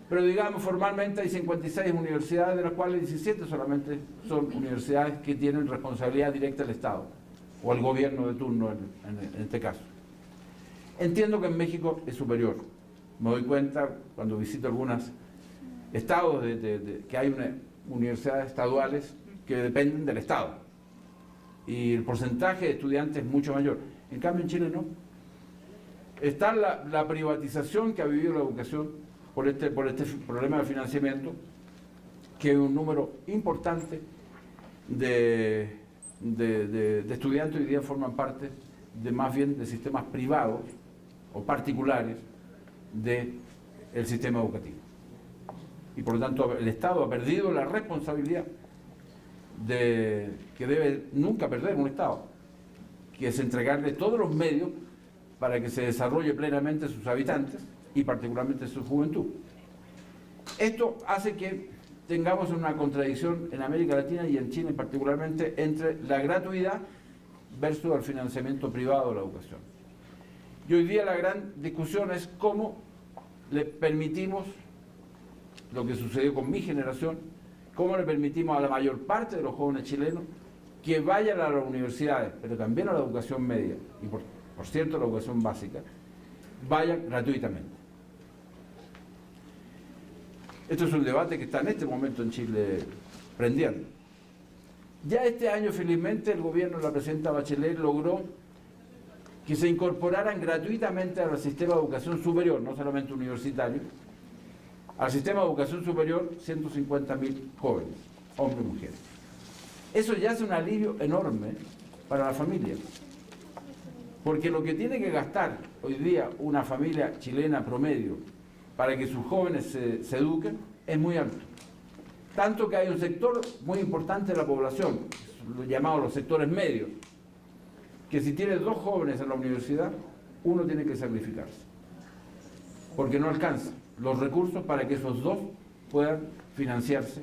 pero digamos formalmente hay 56 universidades, de las cuales 17 solamente son universidades que tienen responsabilidad directa del Estado, o al gobierno de turno en este caso. Entiendo que en México es superior. Me doy cuenta cuando visito algunos estados que hay universidades estaduales que dependen del Estado y el porcentaje de estudiantes es mucho mayor. En cambio en Chile no. Está la privatización que ha vivido la educación por este problema de financiamiento, que hay un número importante de estudiantes hoy día forman parte más bien de sistemas privados o particulares del sistema educativo. Y por lo tanto el Estado ha perdido la responsabilidad que debe nunca perder un Estado, que es entregarle todos los medios para que se desarrolle plenamente sus habitantes y particularmente su juventud. Esto hace que tengamos una contradicción en América Latina y en Chile particularmente entre la gratuidad versus el financiamiento privado de la educación. Y hoy día la gran discusión es cómo le permitimos, lo que sucedió con mi generación, cómo le permitimos a la mayor parte de los jóvenes chilenos que vayan a las universidades, pero también a la educación media, y por cierto la educación básica, vayan gratuitamente. Esto es un debate que está en este momento en Chile prendiendo. Ya este año, felizmente, el gobierno de la presidenta Bachelet logró que se incorporaran gratuitamente al sistema de educación superior, no solamente universitario, al sistema de educación superior 150.000 jóvenes, hombres y mujeres. Eso ya es un alivio enorme para la familia, porque lo que tiene que gastar hoy día una familia chilena promedio para que sus jóvenes se eduquen es muy alto. Tanto que hay un sector muy importante de la población, llamado los sectores medios, que si tiene 2 jóvenes en la universidad, uno tiene que sacrificarse, porque no alcanza los recursos para que esos 2 puedan financiarse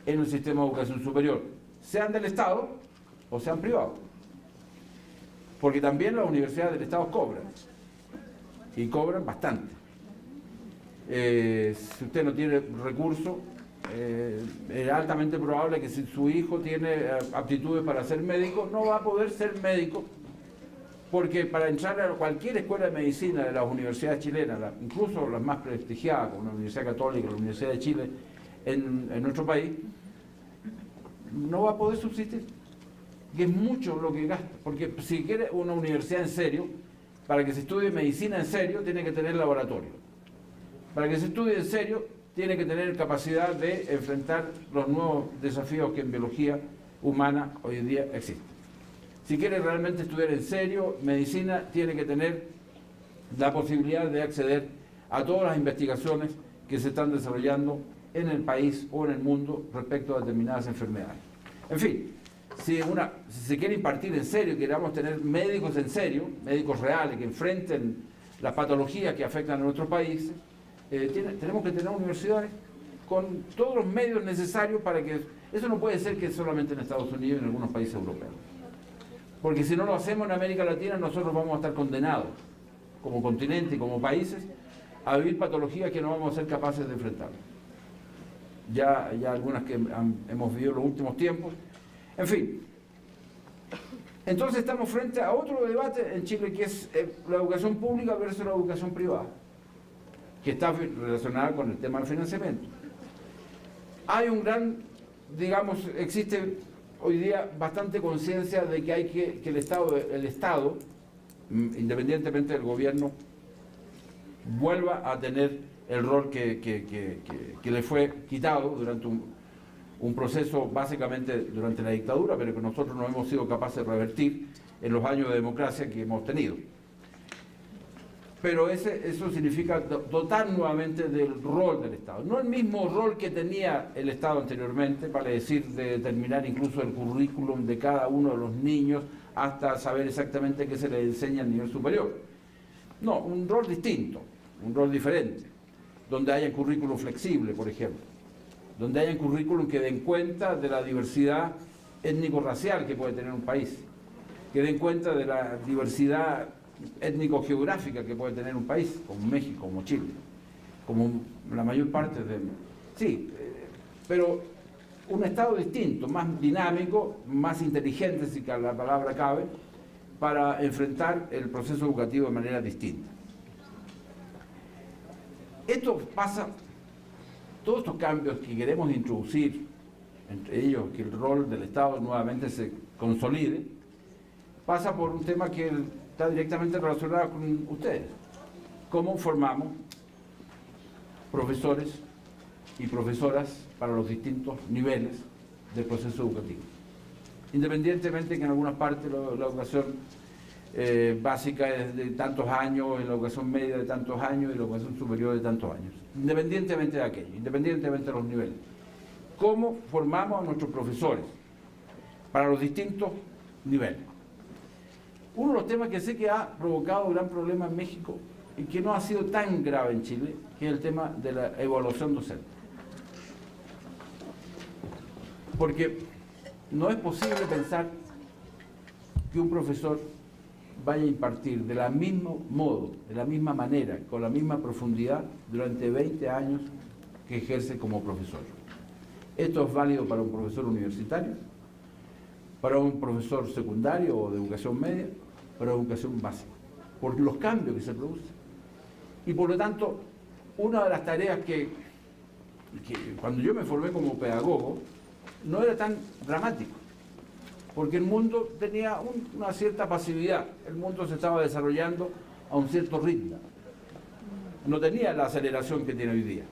en el sistema de educación superior, sean del Estado o sean privados. Porque también las universidades del Estado cobran, y cobran bastante. Si usted no tiene recursos, es altamente probable que si su hijo tiene aptitudes para ser médico, no va a poder ser médico, porque para entrar a cualquier escuela de medicina de las universidades chilenas, incluso las más prestigiadas, como la Universidad Católica, la Universidad de Chile, en nuestro país, no va a poder subsistir. que es mucho lo que gasta, porque si quiere una universidad en serio, para que se estudie medicina en serio, tiene que tener laboratorio. Para que se estudie en serio, tiene que tener capacidad de enfrentar los nuevos desafíos que en biología humana hoy en día existen. Si quiere realmente estudiar en serio medicina, tiene que tener la posibilidad de acceder a todas las investigaciones que se están desarrollando en el país o en el mundo respecto a determinadas enfermedades. En fin, si se quiere impartir en serio, queramos tener médicos en serio, médicos reales que enfrenten las patologías que afectan a nuestro país, tenemos que tener universidades con todos los medios necesarios para que... Eso no puede ser que solamente en Estados Unidos y en algunos países europeos. Porque si no lo hacemos en América Latina, nosotros vamos a estar condenados, como continente y como países, a vivir patologías que no vamos a ser capaces de enfrentar. Ya algunas que hemos vivido en los últimos tiempos. En fin, entonces estamos frente a otro debate en Chile, que es la educación pública versus la educación privada, que está relacionada con el tema del financiamiento. Hay un gran, digamos, existe hoy día bastante conciencia de que hay que el Estado, independientemente del gobierno, vuelva a tener el rol que le fue quitado durante un proceso básicamente durante la dictadura, pero que nosotros no hemos sido capaces de revertir en los años de democracia que hemos tenido. Pero eso significa dotar nuevamente del rol del Estado. No el mismo rol que tenía el Estado anteriormente, vale decir, de determinar incluso el currículum de cada uno de los niños hasta saber exactamente qué se les enseña a nivel superior. No, un rol distinto, un rol diferente, donde haya currículum flexible, por ejemplo, donde haya currículum que den cuenta de la diversidad étnico-racial que puede tener un país, que den cuenta de la diversidad étnico-geográfica que puede tener un país, como México, como Chile, como la mayor parte de... Sí, pero un Estado distinto, más dinámico, más inteligente, si la palabra cabe, para enfrentar el proceso educativo de manera distinta. Esto pasa, todos estos cambios que queremos introducir, entre ellos que el rol del Estado nuevamente se consolide, pasa por un tema que está directamente relacionado con ustedes. ¿Cómo formamos profesores y profesoras para los distintos niveles del proceso educativo? Independientemente que en algunas partes la educación básica es de tantos años, en la educación media de tantos años y la educación superior de tantos años. Independientemente de aquello, independientemente de los niveles. ¿Cómo formamos a nuestros profesores para los distintos niveles? Uno de los temas que sé que ha provocado gran problema en México y que no ha sido tan grave en Chile, que es el tema de la evaluación docente. Porque no es posible pensar que un profesor vaya a impartir de la mismo modo, de la misma manera, con la misma profundidad durante 20 años que ejerce como profesor. Esto es válido para un profesor universitario, para un profesor secundario o de educación media, para educación básica, por los cambios que se producen. Y por lo tanto, una de las tareas que cuando yo me formé como pedagogo, no era tan dramático, porque el mundo tenía una cierta pasividad, el mundo se estaba desarrollando a un cierto ritmo, no tenía la aceleración que tiene hoy día.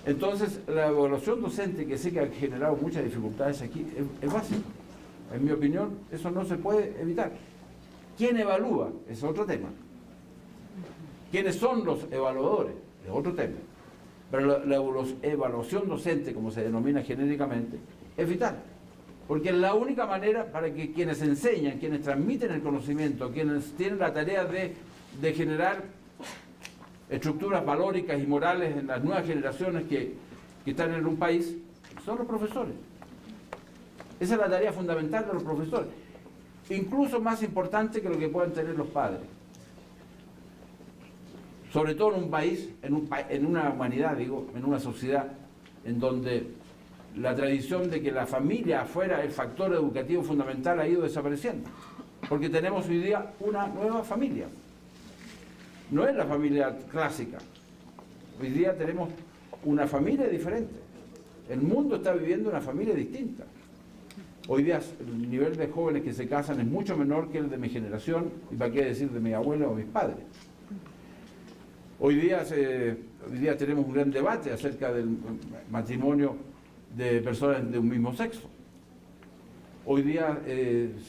Entonces, la evaluación docente, que sé que ha generado muchas dificultades aquí, es básica. En mi opinión, eso no se puede evitar. ¿Quién evalúa? Es otro tema. ¿Quiénes son los evaluadores? Es otro tema. Pero la evaluación docente, como se denomina genéricamente, es vital. Porque es la única manera para que quienes enseñan, quienes transmiten el conocimiento, quienes tienen la tarea de generar estructuras valóricas y morales en las nuevas generaciones que están en un país, son los profesores. Esa es la tarea fundamental de los profesores, incluso más importante que lo que puedan tener los padres. Sobre todo en un país, en una humanidad, digo, en una sociedad en donde la tradición de que la familia fuera el factor educativo fundamental ha ido desapareciendo, porque tenemos hoy día una nueva familia. No es la familia clásica. Hoy día tenemos una familia diferente. El mundo está viviendo una familia distinta. Hoy día el nivel de jóvenes que se casan es mucho menor que el de mi generación, y para qué decir de mi abuelo o mis padres. Hoy día tenemos un gran debate acerca del matrimonio de personas de un mismo sexo. Hoy día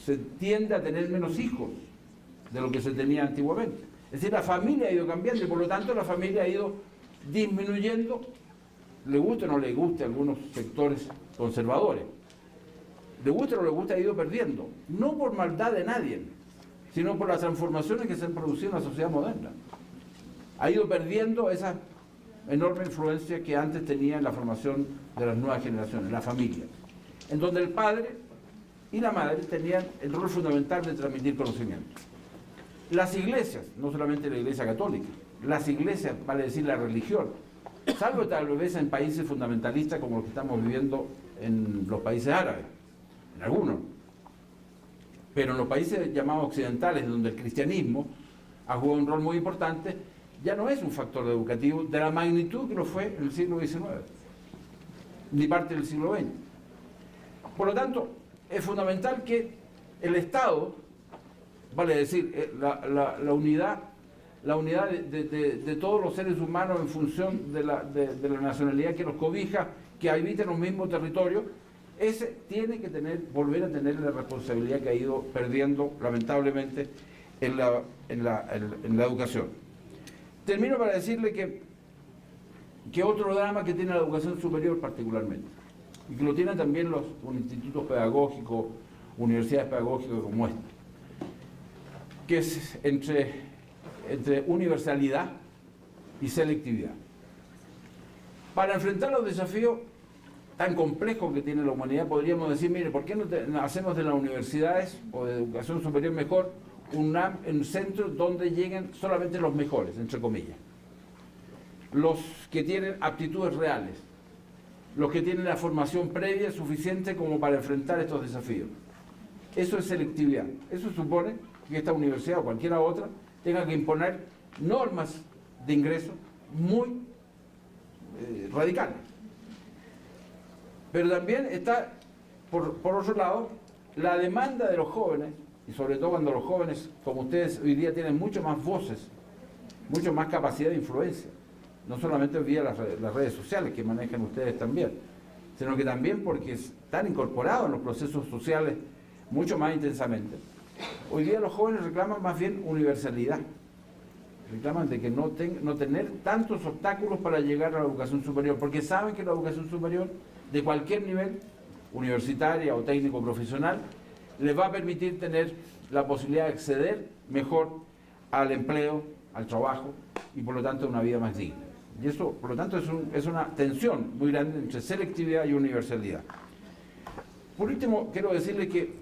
se tiende a tener menos hijos de lo que se tenía antiguamente. Es decir, la familia ha ido cambiando y por lo tanto la familia ha ido disminuyendo, le guste o no le guste a algunos sectores conservadores. Le guste o no le guste, ha ido perdiendo. No por maldad de nadie, sino por las transformaciones que se han producido en la sociedad moderna. Ha ido perdiendo esa enorme influencia que antes tenía en la formación de las nuevas generaciones, la familia, en donde el padre y la madre tenían el rol fundamental de transmitir conocimiento. Las iglesias, no solamente la iglesia católica, las iglesias, vale decir la religión, salvo tal vez en países fundamentalistas como los que estamos viviendo en los países árabes, en algunos, pero en los países llamados occidentales, donde el cristianismo ha jugado un rol muy importante, ya no es un factor educativo de la magnitud que lo fue en el siglo XIX, ni parte del siglo XX. Por lo tanto, es fundamental que el Estado, vale decir, la unidad de todos los seres humanos en función de la nacionalidad que los cobija, que habiten los mismos territorios, ese tiene que volver a tener la responsabilidad que ha ido perdiendo lamentablemente en la educación. Termino para decirle que otro drama que tiene la educación superior particularmente, y que lo tienen también los institutos pedagógicos, universidades pedagógicas como esta, que es entre universalidad y selectividad. Para enfrentar los desafíos tan complejos que tiene la humanidad, podríamos decir, mire, ¿por qué no hacemos de las universidades o de educación superior mejor un centro donde lleguen solamente los mejores, entre comillas? Los que tienen aptitudes reales, los que tienen la formación previa suficiente como para enfrentar estos desafíos. Eso es selectividad. Eso supone que esta universidad o cualquiera otra tenga que imponer normas de ingreso muy radicales. Pero también está, por otro lado, la demanda de los jóvenes, y sobre todo cuando los jóvenes, como ustedes hoy día tienen mucho más voces, mucho más capacidad de influencia, no solamente vía las redes sociales que manejan ustedes también, sino que también porque están incorporados en los procesos sociales mucho más intensamente. Hoy día los jóvenes reclaman más bien universalidad, reclaman de que no tener tantos obstáculos para llegar a la educación superior, porque saben que la educación superior de cualquier nivel, universitaria o técnico profesional, les va a permitir tener la posibilidad de acceder mejor al empleo, al trabajo y por lo tanto una vida más digna. Y eso, por lo tanto, es una tensión muy grande entre selectividad y universalidad. Por último, quiero decirles que,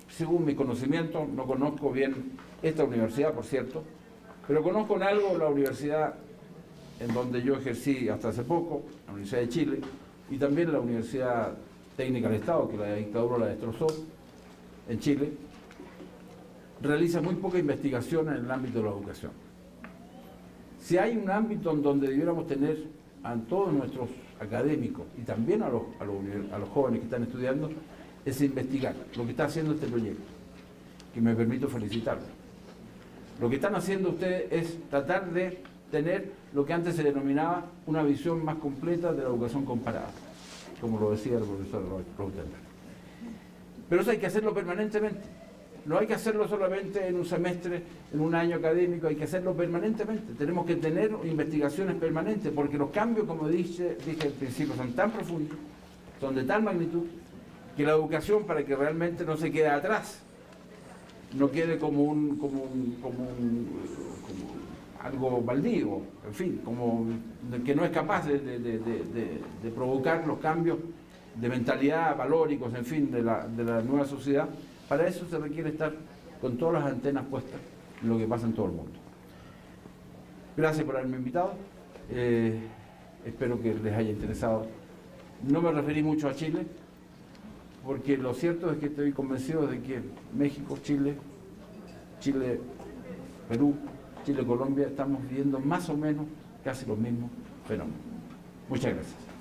según mi conocimiento, no conozco bien esta universidad, por cierto, pero conozco en algo la universidad en donde yo ejercí hasta hace poco, la Universidad de Chile, y también la Universidad Técnica del Estado, que la dictadura la destrozó en Chile, realiza muy poca investigación en el ámbito de la educación. Si hay un ámbito en donde debiéramos tener a todos nuestros académicos y también a los jóvenes que están estudiando, es investigar lo que está haciendo este proyecto, que me permito felicitarlos. Lo que están haciendo ustedes es tratar de tener lo que antes se denominaba una visión más completa de la educación comparada, como lo decía el profesor Rautenberg. Pero eso hay que hacerlo permanentemente. No hay que hacerlo solamente en un semestre, en un año académico, hay que hacerlo permanentemente. Tenemos que tener investigaciones permanentes, porque los cambios, como dije al principio, son tan profundos, son de tal magnitud, que la educación, para que realmente no se quede atrás, no quede como algo baldío, en fin, como que no es capaz de provocar los cambios de mentalidad, valóricos, en fin, de la nueva sociedad. Para eso se requiere estar con todas las antenas puestas en lo que pasa en todo el mundo. Gracias por haberme invitado. Espero que les haya interesado. No me referí mucho a Chile, porque lo cierto es que estoy convencido de que México, Chile, Perú, Chile, Colombia, estamos viviendo más o menos casi los mismos fenómenos. Muchas gracias.